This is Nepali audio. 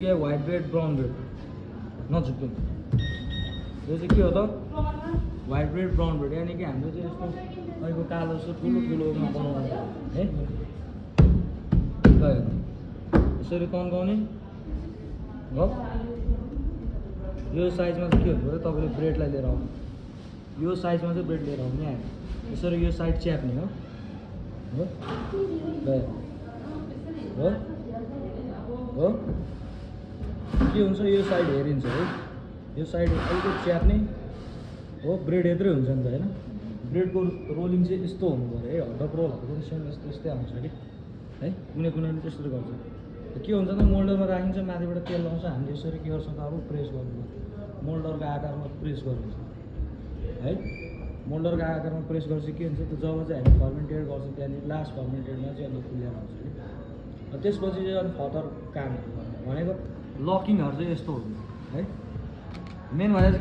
के व्हाइट ब्रेड ब्राउन ब्रेड नझुक्नु यो चाहिँ के हो त व्हाइट ब्रेड ब्राउन ब्रेड यानि कि हाम्रो चाहिँ यस्तो अहिले कालो सो ठुलो ठुलोमा बनाउनु है यसरी तन्काउने हो यो साइजमा चाहिँ के हुन्छ तपाईले ब्रेडलाई लिएर आउनु यो साइजमा चाहिँ ब्रेड लिएर आउने यहाँ यसरी यो साइड च्याप्ने हो हो हो के हुन्छ यो साइड हेरिन्छ है यो साइड अलिकति च्याप्ने हो ब्रेड यत्रै हुन्छ नि त हैन ब्रेडको रोलिङ चाहिँ यस्तो हुनु पर्यो है हट रोलहरु पनि सेम यस्तै आउँछ कि है कुनै कुनैले त्यसरी गर्छ के हुन्छ त मोल्डरमा राखिन्छ माथिबाट तेल लाउँछ हामीले यसरी के गर्छौँ त अब प्रेस गर्नु मोल्डरको आकारमा प्रेस गर्नु है मोल्डरको आकारमा प्रेस गर्छ के हुन्छ त जब चाहिँ हामी फर्मेन्टेड गर्छौँ त्यहाँदेखि लास्ट फर्मेन्टेडमा चाहिँ अन्त फुलेर आउँछ है त्यसपछि चाहिँ अनि फर्दर कामहरू गर्ने भनेको लकिङहरू चाहिँ यस्तो हुन्छ है मेन भनेको चाहिँ